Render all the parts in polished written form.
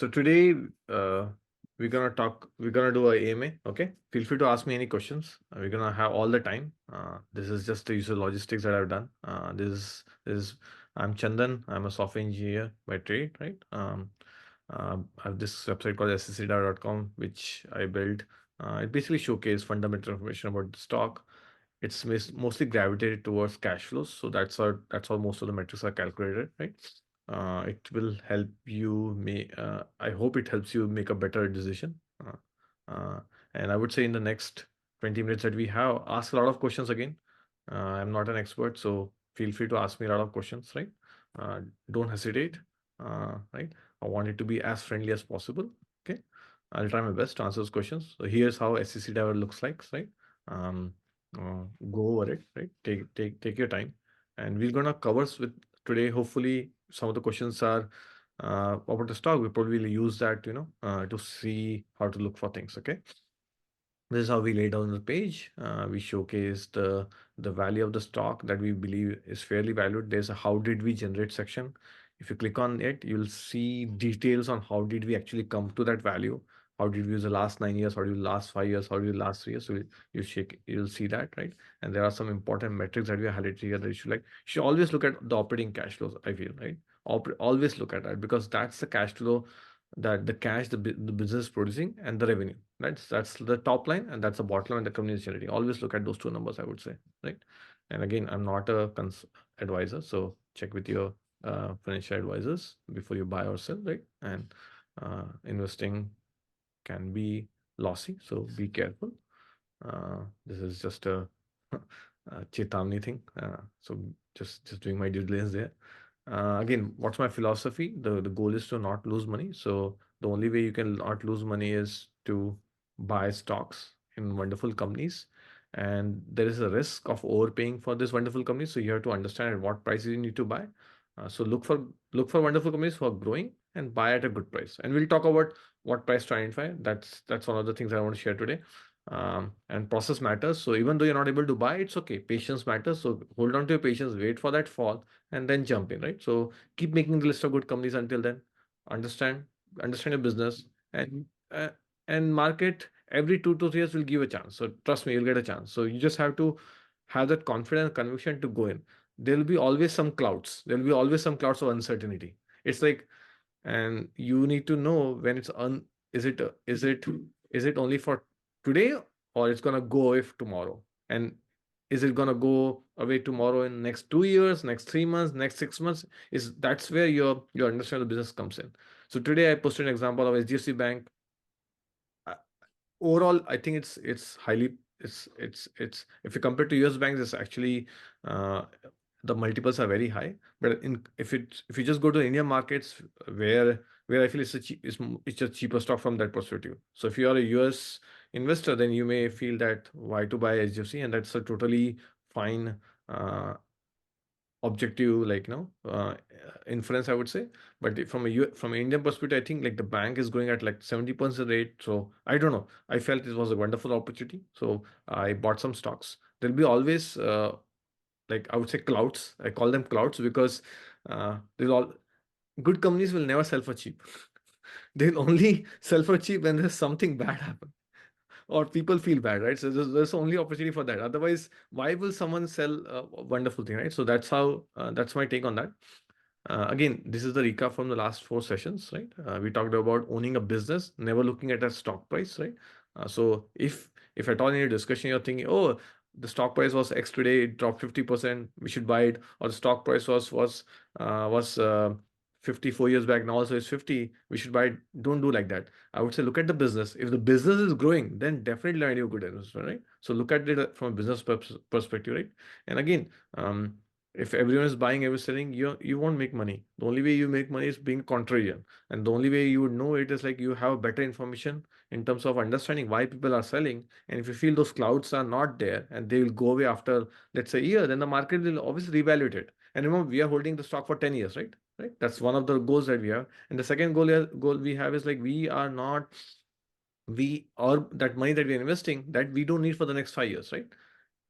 So today, we're gonna do a AMA. Okay, feel free to ask me any questions. We're gonna have all the time. This is just the usual logistics that I've done. I'm Chandan. I'm a software engineer by trade, right? I have this website called sscdata.com, which I built. It basically showcases fundamental information about the stock. It's mostly gravitated towards cash flows, so that's how most of the metrics are calculated, right? It will help you make. I hope it helps you make a better decision. Uh, and I would say in the next 20 minutes that we have, ask a lot of questions again. I'm not an expert, so feel free to ask me a lot of questions, right? Uh, don't hesitate, right? I want it to be as friendly as possible. Okay, I'll try my best to answer those questions. So here's how SEC Tower looks like, right? Um, go over it, right? Take your time, and we're gonna cover with today. Hopefully, some of the questions are about the stock. We probably will use that, to see how to look for things. Okay. This is how we lay down the page. We showcase the value of the stock that we believe is fairly valued. There's a how did we generate section. If you click on it, you'll see details on how did we actually come to that value. How did we use the last 9 years? How did we last 5 years? How did we last 3 years? So you'll see that, right? And there are some important metrics that we are highlighted here that you should like. You should always look at the operating cash flows, I feel, right? Always look at that because that's the cash flow that the cash the business is producing and the revenue. That's the top line and that's the bottom line the company is generating. Always look at those two numbers, I would say, right? And again, I'm not a advisor, so check with your financial advisors before you buy or sell, right? And investing can be lossy, so be careful. This is just a Chetamni thing. So just doing my due diligence there. Again, what's my philosophy? The goal is to not lose money. So the only way you can not lose money is to buy stocks in wonderful companies. And there is a risk of overpaying for this wonderful company. So you have to understand at what price you need to buy. So look for wonderful companies who are growing and buy at a good price. And we'll talk about what price to identify. That's one of the things I want to share today. And process matters. So even though you're not able to buy, it's okay. Patience matters. So hold on to your patience, wait for that fall, and then jump in, right? So keep making the list of good companies until then. Understand, understand your business, uh, and market every 2 to 3 years will give a chance. So trust me, you'll get a chance. So you just have to have that confidence and conviction to go in. There will be always some clouds. There will be always some clouds of uncertainty. It's like, and you need to know when it's is it is it only for today or it's gonna go away tomorrow, and is it gonna go away tomorrow in next 2 years, next 3 months, next 6 months? Is that's where your understanding of the business comes in. So today I posted an example of HDFC Bank. uh, Overall, I think it's highly it's if you compare to US banks, it's actually uh, the multiples are very high. But if you just go to Indian markets, where I feel it's a cheaper stock from that perspective. So if you are a US investor, then you may feel that why to buy HDFC, and that's a totally fine uh, objective, like, inference, I would say. But from an Indian perspective, I think like the bank is going at like 70% rate. So I don't know, I felt it was a wonderful opportunity, so I bought some stocks. There'll be always like, I would say, clouds. I call them clouds because there's all good companies will never sell for cheap. They'll only sell for cheap when there's something bad happen or people feel bad, right? So there's only opportunity for that. Otherwise, why will someone sell a wonderful thing, right? So that's my take on that. Again, this is the recap from the last 4 sessions, right? We talked about owning a business, never looking at a stock price, right? So if at all in your discussion you're thinking, oh, the stock price was X today, it dropped 50%, we should buy it, or the stock price was 54 years back, now also it's 50, we should buy it. Don't do like that. I would say look at the business. If the business is growing, then definitely are you a good investor, right? So look at it from a business perspective, right? And again, if everyone is buying, everyone is selling, you won't make money. The only way you make money is being contrarian, and the only way you would know it is like you have better information in terms of understanding why people are selling. And if you feel those clouds are not there and they will go away after, let's say, a year, then the market will obviously reevaluate it. And remember, we are holding the stock for 10 years, right? Right. That's one of the goals that we have. And the second goal we have is like we are not we or that money that we're investing that we don't need for the next 5 years, right?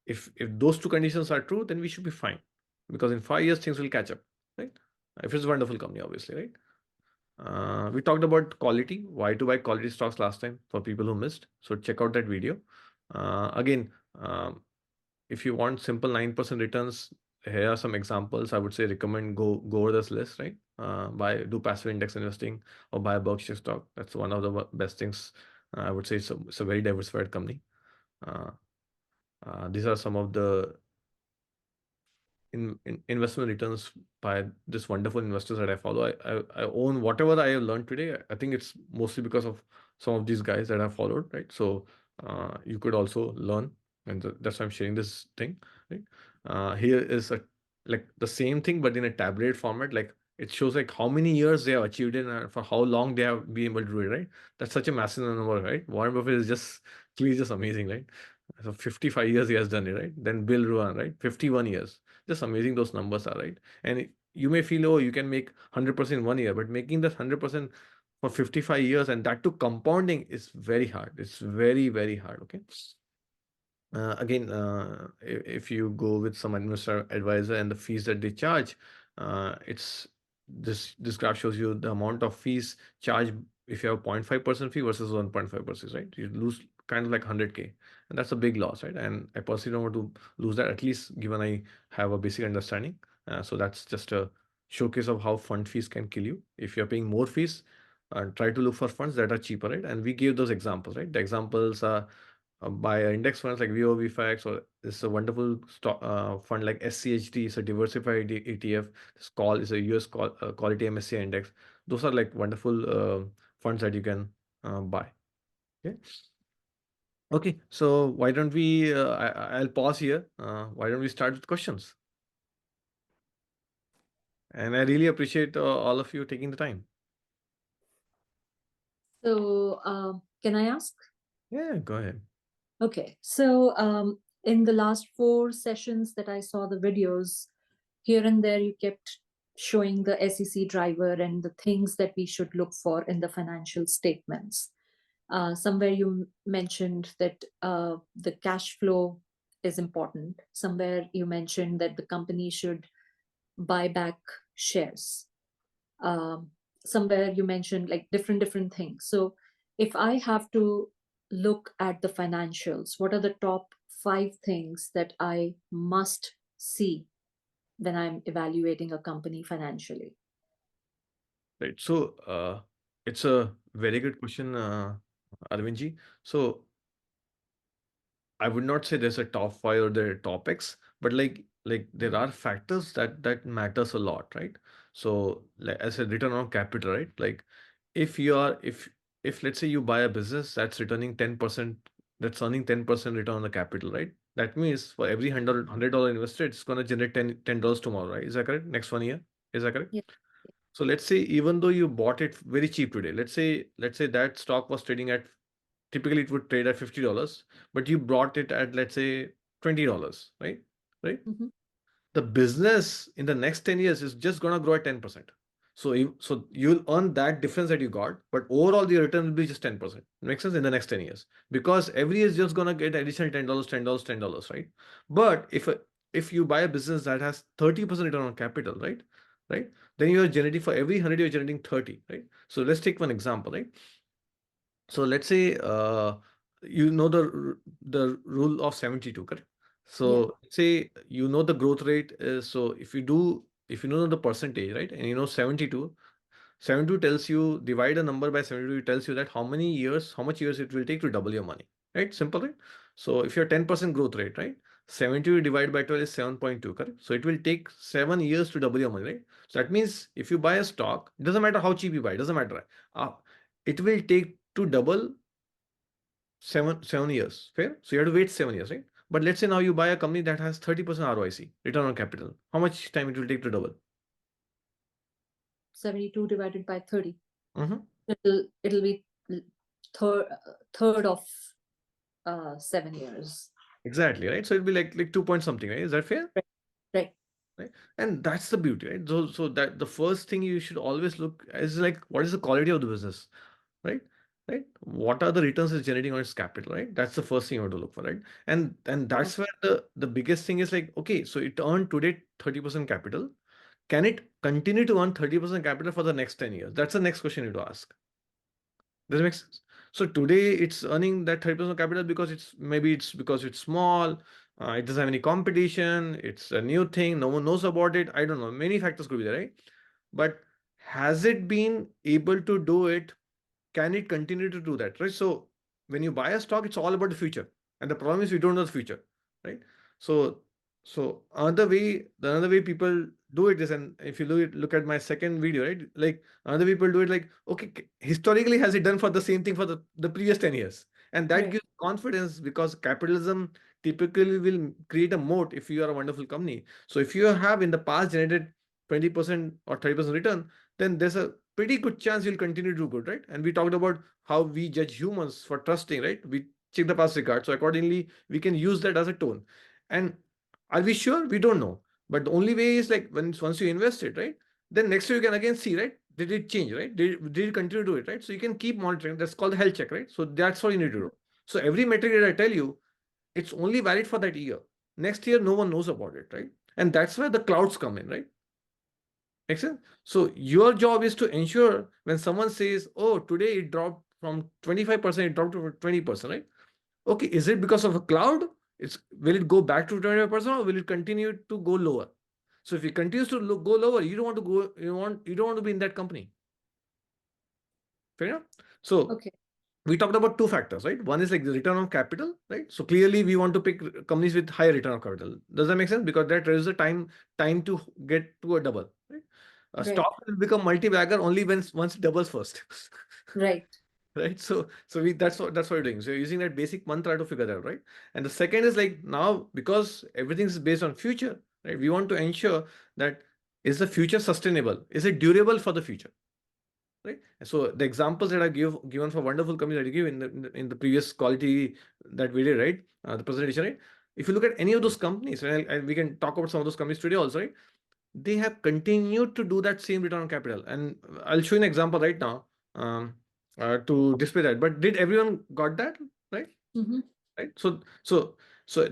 If those two conditions are true, then we should be fine because in 5 years things will catch up, right? If it's a wonderful company, obviously, right? We talked about quality, why to buy quality stocks last time for people who missed. So check out that video. Again, if you want simple 9% returns, here are some examples. I would say recommend go over this list, right? Do passive index investing or buy a Berkshire stock. That's one of the best things. I would say it's a very diversified company. Uh, these are some of the investment returns by this wonderful investors that I follow. I own whatever I have learned today. I think it's mostly because of some of these guys that I followed, right? So you could also learn, and that's why I'm sharing this thing, right? Here is a like the same thing, but in a tablet format. Like it shows like how many years they have achieved it and for how long they have been able to do it, right? That's such a massive number, right? Warren Buffett is just clearly just amazing, right? So 55 years he has done it, right? Then Bill Ruan, right? 51 years. Just amazing those numbers are, right? And you may feel, oh, you can make 100% in 1 year, but making that 100% for 55 years and that to compounding is very hard. It's very, very hard. Okay. Again, if you go with some administrator advisor and the fees that they charge, it's this graph shows you the amount of fees charged if you have 0.5% fee versus 1.5%, right? You lose kind of like 100K, and that's a big loss, right? And I personally don't want to lose that, at least given I have a basic understanding. So that's just a showcase of how fund fees can kill you. If you're paying more fees, try to look for funds that are cheaper, right? And we gave those examples, right? The examples are by index funds like VOVFX, or this is a wonderful stock fund like SCHD. It's a diversified ETF. This call is a US quality MSCI index. Those are like wonderful funds that you can buy. Okay. Okay. So why don't we? I'll pause here. Why don't we start with questions? And I really appreciate all of you taking the time. So, can I ask? Yeah, go ahead. Okay. So, in the last 4 sessions that I saw the videos, here and there you kept showing the SEC driver and the things that we should look for in the financial statements. Somewhere you mentioned that the cash flow is important. Somewhere you mentioned that the company should buy back shares. Um, Somewhere you mentioned like different things. So if I have to look at the financials, what are the top 5 things that I must see when I'm evaluating a company financially? Right. So it's a very good question, Arvindji. So I would not say there's a top five or there are top X, but like there are factors that matters a lot, right? So like as a return on capital, right? Like if you are if let's say you buy a business that's returning 10%, that's earning 10% return on the capital, right? That means for every $100 invested, it's gonna generate $10 tomorrow, right? Is that correct? Next 1 year, is that correct? Yeah. So let's say even though you bought it very cheap today, let's say that stock was trading at, typically it would trade at $50, but you bought it at, let's say, $20, right? Right? Mm-hmm. The business in the next 10 years is just gonna grow at 10%. So you'll earn that difference that you got, but overall the return will be just 10%. Makes sense in the next 10 years. Because every year is just gonna get additional $10, $10, $10, right? But if you buy a business that has 30% return on capital, right? Right? Then you're generating for every 100, you're generating 30, right? So let's take one example, right? So let's say you know the rule of 72, correct? Yeah. So say you know the growth rate is, so if you know the percentage, right? And you know 72 tells you, divide a number by 72, it tells you that how much years it will take to double your money, right? Simple, right? So if you're 10% growth rate, right? 72 divided by 12 is 7.2, correct? So it will take 7 years to double your money, right? So that means if you buy a stock, it doesn't matter how cheap you buy, it doesn't matter, right? It will take to double 7 years. Fair? So you have to wait 7 years, right? But let's say now you buy a company that has 30% ROIC, return on capital. How much time it will take to double? 72 divided by 30. Mm-hmm. It'll be third of 7 years. Exactly, right? So it'll be like 2 point something, right? Is that fair? Right. Right. Right? And that's the beauty, right? So that the first thing you should always look is like, what is the quality of the business, right? Right? What are the returns it's generating on its capital, right? That's the first thing you have to look for, right? And Yeah. that's where the biggest thing is like, okay, so it earned today 30% capital. can it continue to earn 30% capital for the next 10 years? That's the next question you need to ask. Does it make sense? So today it's earning that 30% capital because it's because it's small, it doesn't have any competition, it's a new thing, no one knows about it. I don't know. Many factors could be there, right? But has it been able to do it? Can it continue to do that? Right. So when you buy a stock, it's all about the future. And the problem is we don't know the future. Right. So the another way people do it is, and if you look at my second video, right? Like other people do it like, okay, historically, has it done for the same thing for the previous 10 years? And that Right. gives confidence because capitalism typically will create a moat if you are a wonderful company. So if you have in the past generated 20% or 30% return, then there's a pretty good chance you'll continue to do good, right? And we talked about how we judge humans for trusting, right? We check the past record. So accordingly, we can use that as a tone. And are we sure? We don't know. But the only way is like once you invest it, right? Then next year you can again see, right? Did it change, right? Did it continue to do it, right? So you can keep monitoring. That's called the health check, right? So that's all you need to do. So every metric that I tell you, it's only valid for that year. Next year, no one knows about it, right? And that's where the clouds come in, right? Makes sense? So your job is to ensure when someone says, oh, today it dropped from 25%, it dropped to 20%, right? Okay, is it because of a cloud? Will it go back to 25% or will it continue to go lower? So if it continues to go lower, you don't want to go, you don't want to be in that company. Fair enough? So Okay. we talked about two factors, right? One is like the return on capital, right? So clearly we want to pick companies with higher return on capital. Does that make sense? Because that reduces the time to get to a double, right? A Right. stock will become multi-bagger only once it doubles first. Right. Right. So that's what we're doing. So you're using that basic mantra to figure that out, right? And the second is like now because everything is based on future, right? We want to ensure that is the future sustainable? Is it durable for the future? Right. So the examples that I given for wonderful companies that I give in the previous quality that we did, right? The presentation, right? If you look at any of those companies, and we can talk about some of those companies today also, right? They have continued to do that same return on capital. And I'll show you an example right now to display that. But did everyone got that? Right? Mm-hmm. Right. So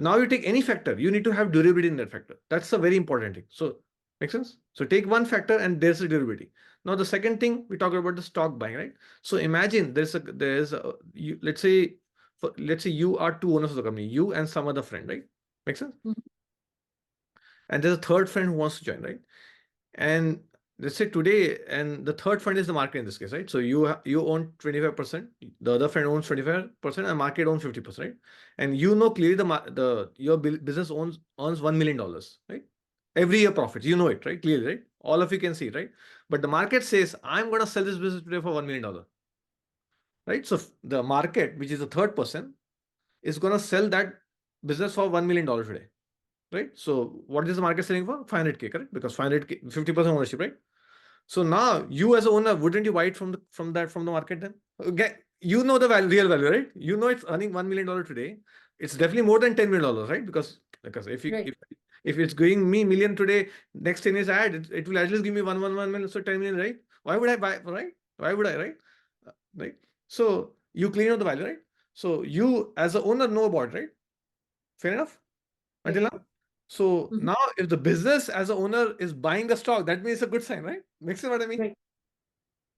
now you take any factor, you need to have durability in that factor. That's a very important thing. So make sense? So take one factor and there's a durability. Now the second thing we talk about the stock buying, right? So imagine let's say you are two owners of the company, you and some other friend, right? Make sense? Mm-hmm. And there's a third friend who wants to join, right? And let's say today, and the third fund is the market in this case, right? So you own 25%, the other friend owns 25%, and market owns 50%, right? And you know clearly your business earns $1 million, right? Every year profits, you know it, right? Clearly, right? All of you can see it, right? But the market says, I'm gonna sell this business today for $1 million, right? So the market, which is the third person, is gonna sell that business for $1 million today, right? So what is the market selling for? 500K, correct? Because 500K, 50% ownership, right? So now you as a owner, wouldn't you buy it from the market then? Okay, you know the real value, right? You know it's earning $1 million today. It's definitely more than $10 million, right? Because Right. if it's giving me million today, next 10 years add, it will at least give me 1 million, so 10 million, right? Why would I buy, right? Why would I, right? Right. So you clean out the value, right? So you as a owner know about it, right? Fair enough Right. until now. So Mm-hmm. now if the business as a owner is buying the stock, that means it's a good sign, right? Makes sense what I mean? Right.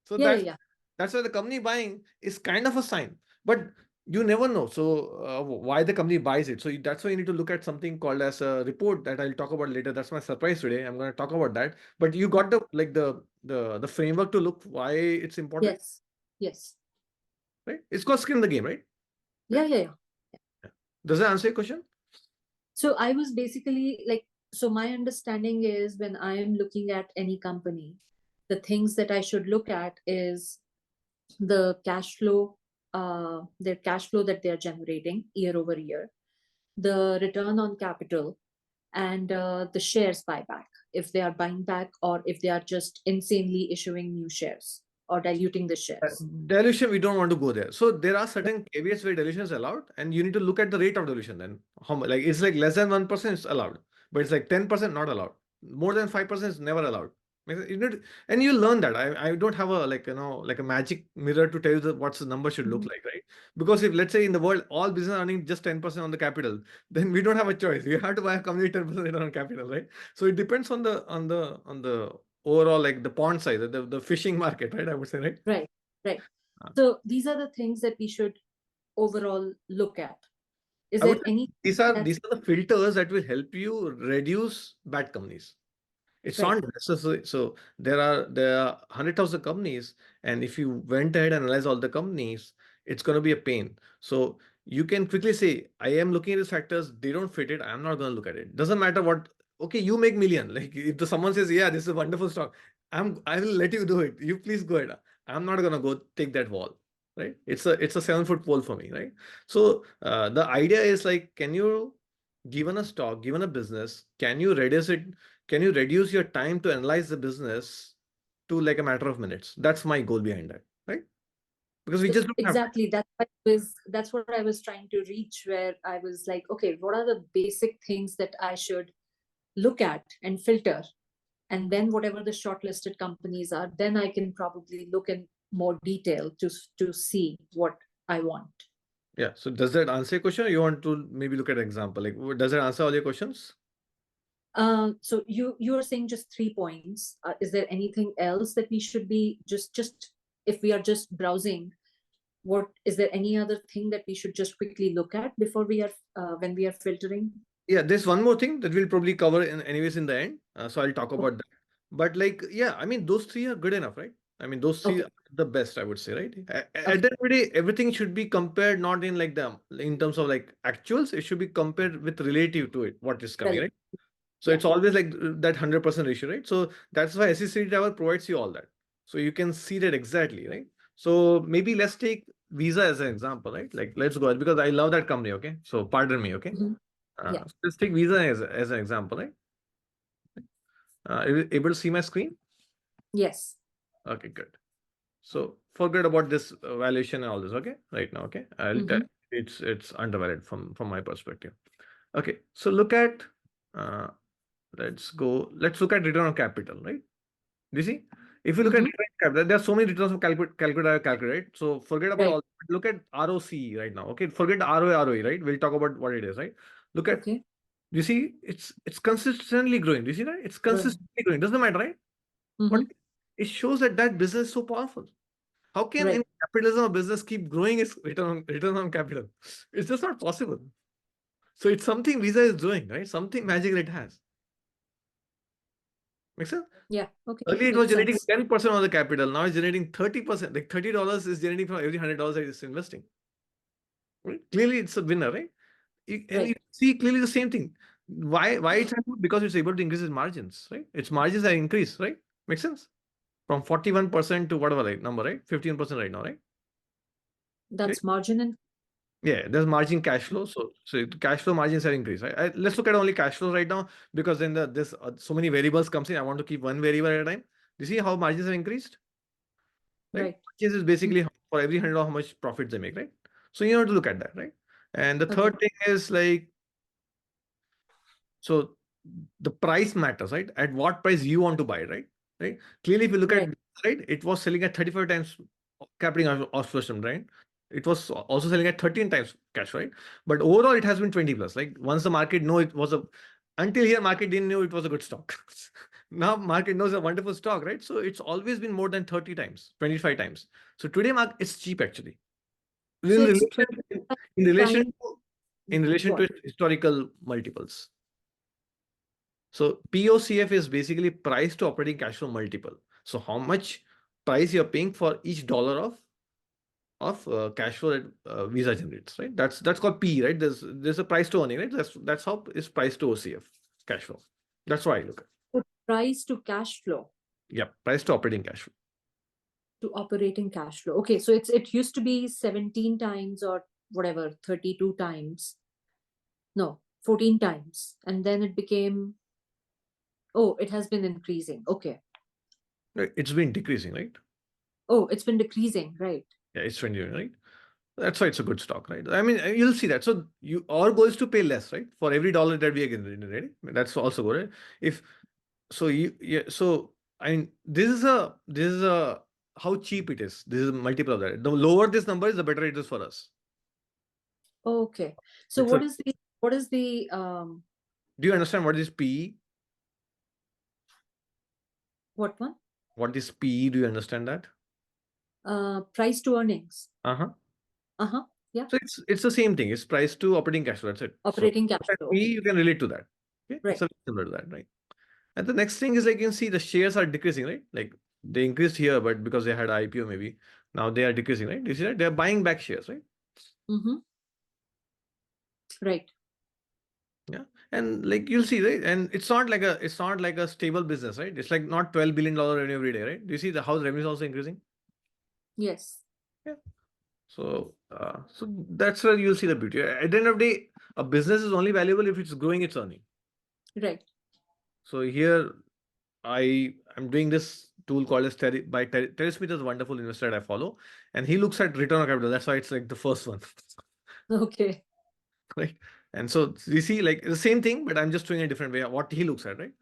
So Yeah. Yeah. Yeah. that's why the company buying is kind of a sign, but you never know. So why the company buys it? So that's why you need to look at something called as a report that I'll talk about later. That's my surprise today. I'm going to talk about that. But you got the framework to look why it's important, Yes. Yes. right? It's called skin in the game, right? Yeah. Right. Yeah. Yeah. Yeah. Does that answer your question? So I was basically like, so my understanding is when I am looking at any company, the things that I should look at is the cash flow, their cash flow that they're generating year over year, the return on capital, and the shares buyback, if they are buying back or if they are just insanely issuing new shares or diluting the shares. Dilution, we don't want to go there. So there are certain caveats where dilution is allowed, and you need to look at the rate of dilution. Then like it's like less than 1% is allowed, but it's like 10% not allowed. More than 5% is never allowed. You know, and you learn that. I don't have a like a magic mirror to tell you what's the number should look Mhm. like, right? Because if let's say in the world all business are earning just 10% on the capital, then we don't have a choice. We have to buy a company 10% return on capital, right? So it depends on the overall like the pond size, the fishing market, right? I would say, right? Right, right. Uh, So these are the things that we should overall look at. Is I would there say any these that's are the filters that will help you reduce bad companies. It's right? not necessary. So there are 100,000 companies, and if you went ahead and analyze all the companies, it's going to be a pain. So you can quickly say, I am looking at these factors, they don't fit it, I'm not going to look at it. Doesn't matter what. Okay, you make million. Like if someone says, yeah, this is a wonderful stock, I will let you do it. You please go ahead. I'm not going to go take that wall. Right? It's a 7 foot pole for me. Right? So the idea is like, can you given a stock, given a business, can you reduce your time to analyze the business to like a matter of minutes? That's my goal behind that, right? Because we So just don't have time. exactly that's what I was trying to reach, where I was like, okay, what are the basic things that I should look at and filter? And then whatever the shortlisted companies are, then I can probably look in more detail to see what I want. Yeah. So does that answer your question? Or you want to maybe look at an example? Like, does that answer all your questions? So you're saying just 3 points. Is there anything else that we should be just if we are just browsing? What is there any other thing that we should just quickly look at before we are when we are filtering? Yeah, there's one more thing that we'll probably cover anyways in the end. So I'll talk about that. But like, yeah, I mean, those three are good enough, right? I mean, those three Okay, are the best, I would say, right? At okay, the end of the day, everything should be compared not in like in terms of like actuals. It should be compared with relative to it, what is coming, well, right? So yeah. it's always like that 100% ratio, right? So that's why SEC Tower provides you all that. So you can see that exactly, right? So maybe let's take Visa as an example, right? Like let's go because I love that company. Okay, so pardon me. Okay, Mhm. Yeah. so let's take Visa as an example, right? Able to see my screen? Yes. Okay, good. So forget about this valuation and all this. Okay, right now. Okay, I'll tell Hmm. it's undervalued from my perspective. Okay, so look at uh, let's go. Let's look at return on capital, right? Do you see? If you look at Hmm. return on capital, there are so many returns of calculate. So forget about Right. all. Look at ROC right now. Okay, forget ROA, ROE, right? We'll talk about what it is, right? Look at. Okay. You see, it's consistently growing. Do you see that? It's Right. consistently growing. Doesn't matter, right? But Hmm. it shows that that business is so powerful. How can in Right. capitalism a business keep growing its return on capital? It's just not possible. So it's something Visa is doing, right? Something magical it has. Makes sense? Yeah. Okay. Earlier it was Makes generating sense. 10% of the capital. Now it's generating 30%. Like $30 is generating from every $100 that it's investing. Right? Clearly it's a winner, right? And you Right. see clearly the same thing. Why it's happening? Because it's able to increase its margins, right? Its margins are increased, right? Makes sense? From 41% to whatever like number, right? 15% right now, right? Okay. That's margin and Yeah, there's margin cash flow. So the cash flow margins are increased. Right? Let's look at only cash flows right now because then this so many variables comes in. I want to keep one variable at a time. You see how margins have increased, right? right. Margins is Mm. basically for every $100 how much profits they make, right? So you have to look at that, right? And the Okay. third thing is like so the price matters, right? At what price you want to buy, right? Right. Clearly, if you look at Right. right, it was selling at 35 times capping oscillation, right? It was also selling at 13 times cash, right? But overall, it has been 20 plus. Like once the market know it was a until here, market didn't know it was a good stock. Now market knows a wonderful stock, right? So it's always been more than 30 times, 25 times. So today, market it's cheap actually. So In it's relation, 20 in relation times. to in relation to What? its historical multiples. So POCF is basically price to operating cash flow multiple. So how much price you're paying for each dollar of cash flow that Visa generates, right? That's called P, right? There's a price to earning, right? That's how is price to OCF cash flow. That's why I look at. So price to cash flow Yeah, price to operating cash flow. to operating cash flow. Okay, so it used to be 17 times or whatever, 32 times. No, 14 times. And then it became, oh, it has been increasing. Okay. Right, it's been decreasing, right? Oh, it's been decreasing, right? Yeah, it's trending, right? That's why it's a good stock, right? I mean, you'll see that. So our goal is to pay less, right? For every dollar that we are generating, right? That's also good, right? If so, yeah, so I mean, this is a how cheap it is. This is a multiple of that. The lower this number is, the better it is for us. Okay. So It's a, what is the do you understand what is PE? what one? What is PE? Do you understand that? Price to earnings. Uh-huh. Uh-huh. Yeah. So it's the same thing. It's price to operating cash flow. That's it. So Operating cash flow. PE, Okay. you can relate to that. Okay, it's Right. similar to that, right? And the next thing is, like, you can see the shares are decreasing, right? Like, they increased here, but because they had IPO maybe, now they are decreasing, right? You see that? They're buying back shares, right? Mm-hmm. Right. Yeah. And like you'll see, right? And it's not like a stable business, right? It's like not $12 billion revenue every day, right? Do you see the house revenue is also increasing? Yes. Yeah. So that's where you'll see the beauty. At the end of the day, a business is only valuable if it's growing its earning. Right. So here I am doing this tool called as Terry Smith is a wonderful investor that I follow, and he looks at return on capital. That's why it's like the first one. Okay. Right? And so you see, like the same thing, but I'm just doing a different way. What he looks at, right?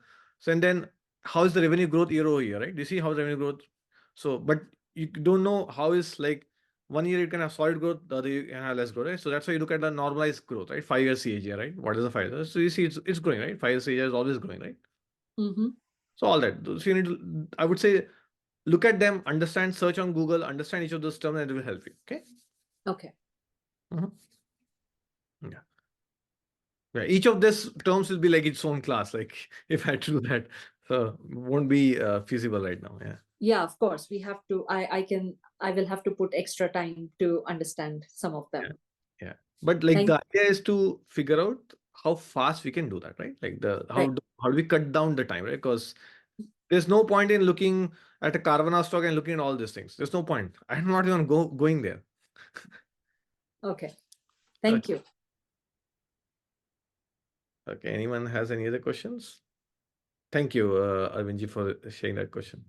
So and then how is the revenue growth year over year, right? Do you see how the revenue growth? So, but you don't know how is like 1 year you can have solid growth, the other you can have less growth, right? So that's why you look at the normalized growth, right? 5 year CAGR, right? What is the 5 years? So you see it's growing, right? 5 year CAGR is always growing, right? Mm-hmm. So all that. So you need to, I would say, look at them, understand, search on Google, understand each of those terms, and it will help you. Okay. Okay. Mhm. Yeah. Yeah, each of these terms will be like its own class. Like if I had to do that, so won't be feasible right now. Yeah, Yeah, of course. We have to I will have to put extra time to understand some of yeah, them. yeah. But like Thank the idea is to figure out how fast we can do that, right? Like the right. how do we cut down the time, right? Because there's no point in looking at a Carvana stock and looking at all these things. There's no point. I'm not even going there. Okay. Okay. Thank you. Okay. Anyone has any other questions? Thank you, Arvindji, for sharing that question.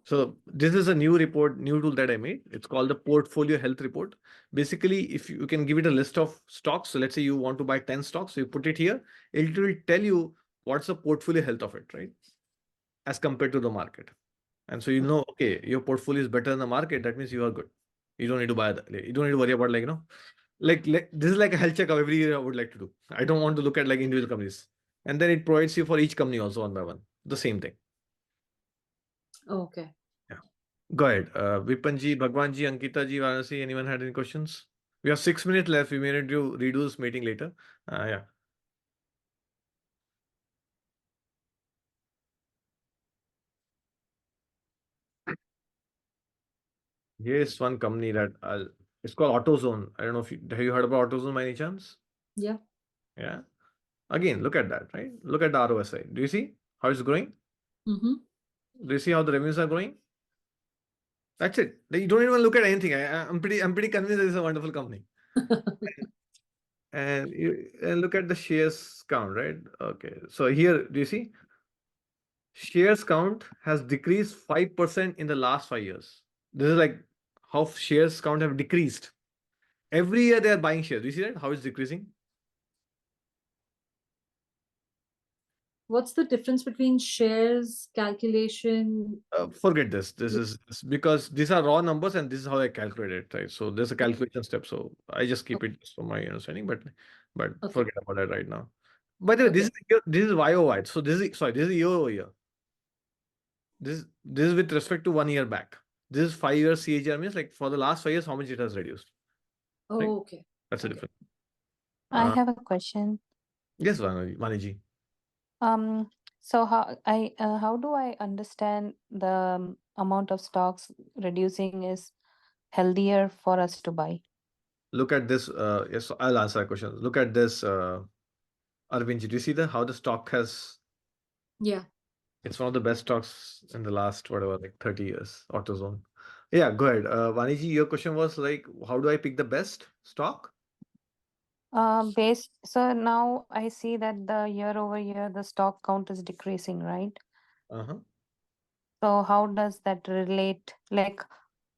So this is a new tool that I made. It's called the Portfolio Health Report. Basically, if you can give it a list of stocks. So let's say you want to buy 10 stocks. So you put it here. It will tell you what's the portfolio health of it, right? As compared to the market. And so you Okay. know, okay, your portfolio is better than the market. That means you are good. You don't need to buy that. You don't need to worry about like this is like a health checkup every year I would like to do. I don't want to look at like individual companies. And then it provides you for each company also one by one. The same thing. Okay. Yeah. Go ahead. Vipanji, Bhagwanji, Ankita ji, Varanasi, anyone had any questions? We have 6 minutes left. We may need to redo this meeting later. Yeah. Here's one company that it's called AutoZone. I don't know if have you heard about AutoZone by any chance? Yeah. Yeah. Again, look at that, right? Look at the ROSI. Do you see how it's growing? Mm-hmm. Do you see how the revenues are growing? That's it. You don't even look at anything. I'm pretty convinced this is a wonderful company. And you and look at the shares count, right? Okay. So here, do you see? Shares count has decreased 5% in the last 5 years. This is like how shares count have decreased. Every year they are buying shares. Do you see that? How it's decreasing? What's the difference between shares calculation? Forget this. This is because these are raw numbers and this is how I calculate it, right? So there's a Okay. calculation step. So I just keep Okay. it just from my understanding, but Okay. forget about that right now. By the way, Okay. this is YOY. So this is year over year. This is with respect to 1 year back. This is 5 years CAGR means like for the last 5 years how much it has reduced, right? Okay. That's the Okay. difference. I Uh, have a question. yes, Vaniji. Um, so how do I understand the amount of stocks reducing is healthier for us to buy? Look at this. Yes, I'll answer that question. Look at this, Arvindji. Do you see how the stock has? Yeah. It's one of the best stocks in the last whatever like 30 years. AutoZone. Yeah, go ahead. Vaniji, your question was like, how do I pick the best stock? Based so now I see that the year over year the stock count is decreasing, right? Uh-huh. So how does that relate? Like,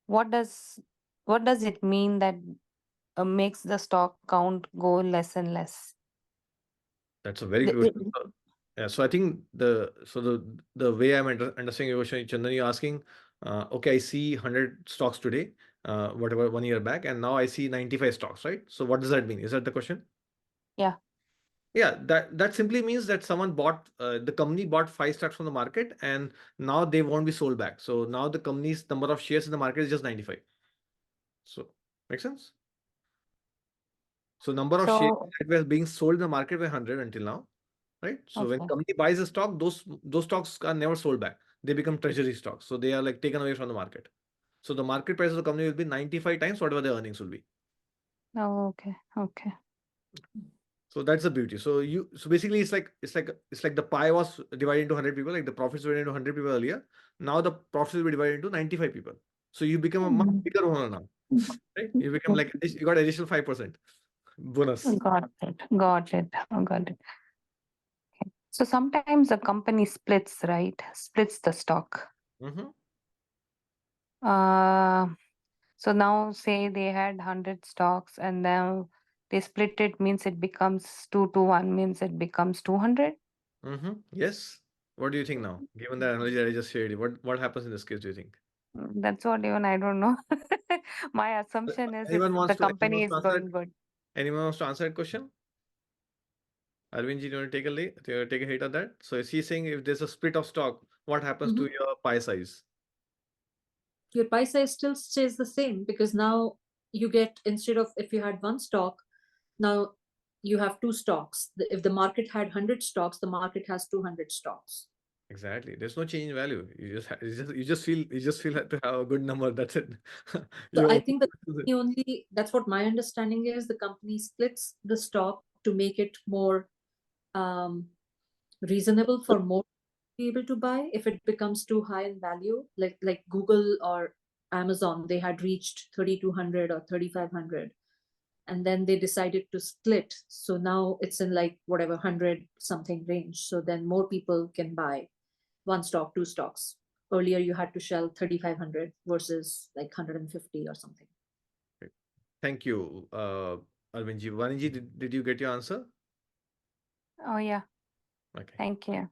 what does what does it mean that makes the stock count go less and less? That's a very good The- question. Yeah, so I think the way I'm understanding your question, Chandan, you're asking, okay, I see 100 stocks today, whatever 1 year back, and now I see 95 stocks, right? So what does that mean? Is that the question? Yeah. Yeah, that simply means that someone bought the company bought 5 stocks from the market, and now they won't be sold back. So now the company's number of shares in the market is just 95. So make sense? So number of shares So, that were being sold in the market were 100 until now, right? So when okay. company buys a stock, those stocks are never sold back. They become treasury stocks. So they are like taken away from the market. So the market price of the company will be 95 times whatever the earnings will be. Oh, okay. Okay. So that's the beauty. So basically it's like the pie was divided into 100 people, like the profits were into 100 people earlier. Now the profits will be divided into 95 people. So you become a much Mm. bigger owner now, right? You become like you got additional 5% bonus. Got it. Got it. Got it. So sometimes a company splits, right? Splits the stock. Hmm. Uh, so now say they had 100 stocks and now they split it, means it becomes 2 to 1, means it becomes 200. Mm-hmm. Yes. What do you think now? Given the analogy that I just shared, what happens in this case, do you think? That's what even I don't know. My assumption is if the Anyone company wants is to answer it? going good. Anyone wants to answer that question? Arvind, do you want to take take a hit at that? So is he saying if there's a split of stock, what happens to Mhm. your pie size? Your pie size still stays the same because now you get, instead of if you had one stock, now you have two stocks. If the market had 100 stocks, the market has 200 stocks. Exactly. There's no change in value. You just feel to have a good number. That's it. So You I think the company only, that's what my understanding is, the company splits the stock to make it more um, reasonable for more be able to buy. If it becomes too high in value, like Google or Amazon, they had reached 3200 or 3500, and then they decided to split, so now it's in like whatever 100 something range, so then more people can buy one stock, two stocks. Earlier you had to shell 3500 versus like 150 or something. Thank you, Arvindji. Vaninji, did you get your answer? Oh, yeah. Okay. Thank you.